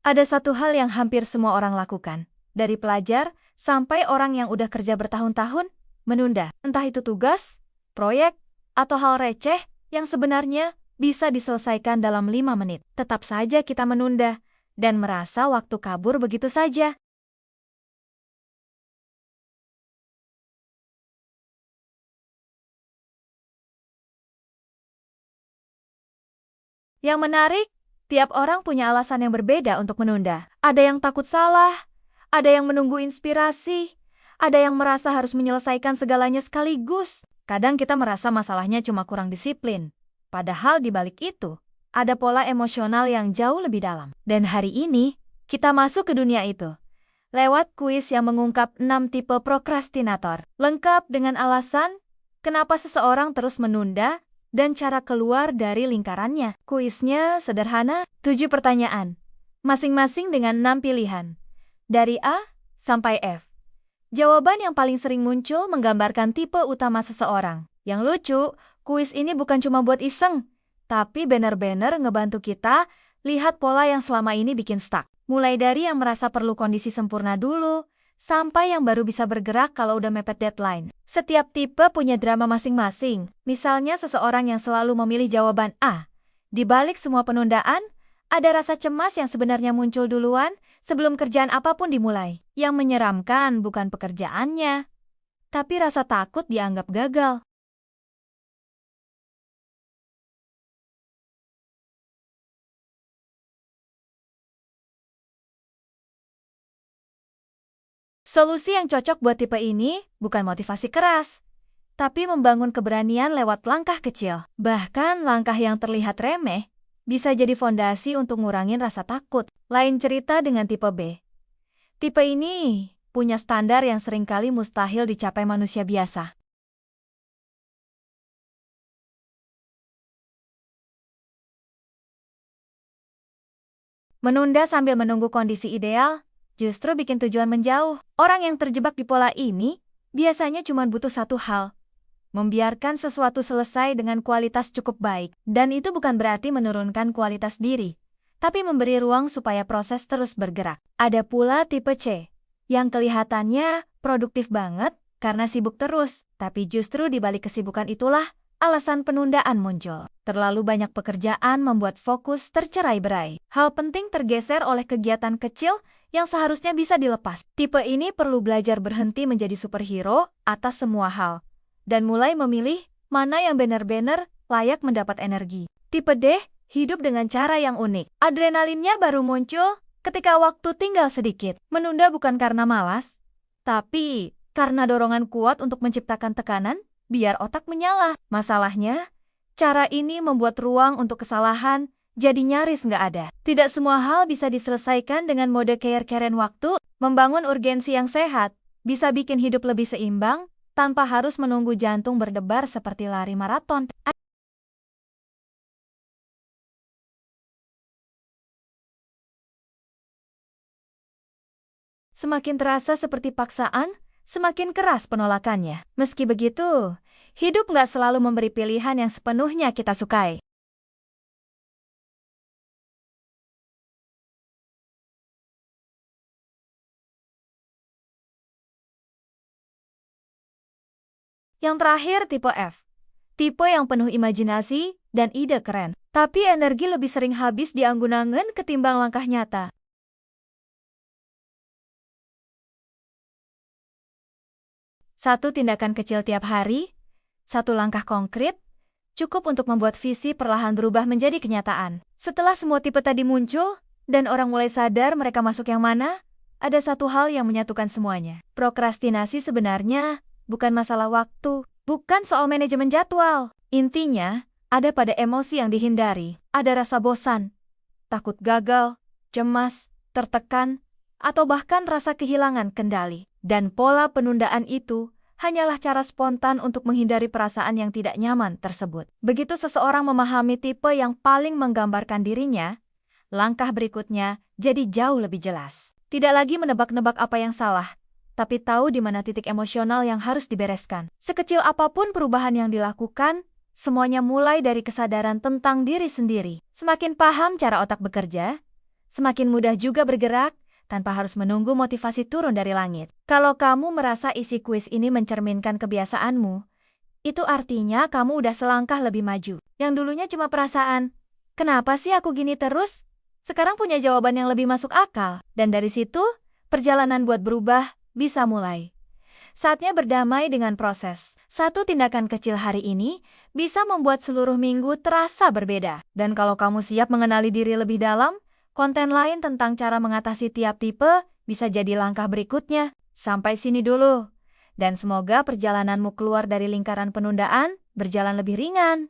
Ada satu hal yang hampir semua orang lakukan. Dari pelajar sampai orang yang udah kerja bertahun-tahun, menunda. Entah itu tugas, proyek, atau hal receh yang sebenarnya bisa diselesaikan dalam 5 menit. Tetap saja kita menunda dan merasa waktu kabur begitu saja. Yang menarik, tiap orang punya alasan yang berbeda untuk menunda. Ada yang takut salah, ada yang menunggu inspirasi, ada yang merasa harus menyelesaikan segalanya sekaligus. Kadang kita merasa masalahnya cuma kurang disiplin. Padahal di balik itu, ada pola emosional yang jauh lebih dalam. Dan hari ini, kita masuk ke dunia itu. Lewat kuis yang mengungkap 6 tipe prokrastinator. Lengkap dengan alasan kenapa seseorang terus menunda dan cara keluar dari lingkarannya. Kuisnya sederhana, 7 pertanyaan. Masing-masing dengan 6 pilihan. Dari A sampai F. Jawaban yang paling sering muncul menggambarkan tipe utama seseorang. Yang lucu, kuis ini bukan cuma buat iseng, tapi benar-benar ngebantu kita lihat pola yang selama ini bikin stuck. Mulai dari yang merasa perlu kondisi sempurna dulu, sampai yang baru bisa bergerak kalau udah mepet deadline. Setiap tipe punya drama masing-masing. Misalnya seseorang yang selalu memilih jawaban A. Di balik semua penundaan, ada rasa cemas yang sebenarnya muncul duluan sebelum kerjaan apapun dimulai. Yang menyeramkan bukan pekerjaannya, tapi rasa takut dianggap gagal. Solusi yang cocok buat tipe ini bukan motivasi keras, tapi membangun keberanian lewat langkah kecil. Bahkan langkah yang terlihat remeh bisa jadi fondasi untuk ngurangin rasa takut. Lain cerita dengan tipe B. Tipe ini punya standar yang seringkali mustahil dicapai manusia biasa. Menunda sambil menunggu kondisi ideal justru bikin tujuan menjauh. Orang yang terjebak di pola ini biasanya cuma butuh satu hal. Membiarkan sesuatu selesai dengan kualitas cukup baik. Dan itu bukan berarti menurunkan kualitas diri, tapi memberi ruang supaya proses terus bergerak. Ada pula tipe C, yang kelihatannya produktif banget karena sibuk terus. Tapi justru di balik kesibukan itulah alasan penundaan muncul. Terlalu banyak pekerjaan membuat fokus tercerai-berai. Hal penting tergeser oleh kegiatan kecil yang seharusnya bisa dilepas. Tipe ini perlu belajar berhenti menjadi superhero atas semua hal, dan mulai memilih mana yang benar-benar layak mendapat energi. Tipe D, hidup dengan cara yang unik. Adrenalinnya baru muncul ketika waktu tinggal sedikit. Menunda bukan karena malas, tapi karena dorongan kuat untuk menciptakan tekanan, biar otak menyala. Masalahnya, cara ini membuat ruang untuk kesalahan jadi nyaris nggak ada. Tidak semua hal bisa diselesaikan dengan mode care-caren waktu. Membangun urgensi yang sehat bisa bikin hidup lebih seimbang, tanpa harus menunggu jantung berdebar seperti lari maraton. Semakin terasa seperti paksaan, semakin keras penolakannya. Meski begitu, hidup nggak selalu memberi pilihan yang sepenuhnya kita sukai. Yang terakhir tipe F. Tipe yang penuh imajinasi dan ide keren. Tapi energi lebih sering habis di anggun-angun ketimbang langkah nyata. Satu tindakan kecil tiap hari, satu langkah konkret, cukup untuk membuat visi perlahan berubah menjadi kenyataan. Setelah semua tipe tadi muncul, dan orang mulai sadar mereka masuk yang mana, ada satu hal yang menyatukan semuanya. Prokrastinasi sebenarnya bukan masalah waktu, bukan soal manajemen jadwal. Intinya, ada pada emosi yang dihindari. Ada rasa bosan, takut gagal, cemas, tertekan, atau bahkan rasa kehilangan kendali. Dan pola penundaan itu hanyalah cara spontan untuk menghindari perasaan yang tidak nyaman tersebut. Begitu seseorang memahami tipe yang paling menggambarkan dirinya, langkah berikutnya jadi jauh lebih jelas. Tidak lagi menebak-nebak apa yang salah, tapi tahu di mana titik emosional yang harus dibereskan. Sekecil apapun perubahan yang dilakukan, semuanya mulai dari kesadaran tentang diri sendiri. Semakin paham cara otak bekerja, Semakin mudah juga bergerak, tanpa harus menunggu motivasi turun dari langit. Kalau kamu merasa isi kuis ini mencerminkan kebiasaanmu, itu artinya kamu udah selangkah lebih maju. Yang dulunya cuma perasaan, kenapa sih aku gini terus? Sekarang punya jawaban yang lebih masuk akal. Dan dari situ, perjalanan buat berubah bisa mulai. Saatnya berdamai dengan proses. Satu tindakan kecil hari ini bisa membuat seluruh minggu terasa berbeda. Dan kalau kamu siap mengenali diri lebih dalam, konten lain tentang cara mengatasi tiap tipe bisa jadi langkah berikutnya. Sampai sini dulu. Dan semoga perjalananmu keluar dari lingkaran penundaan berjalan lebih ringan.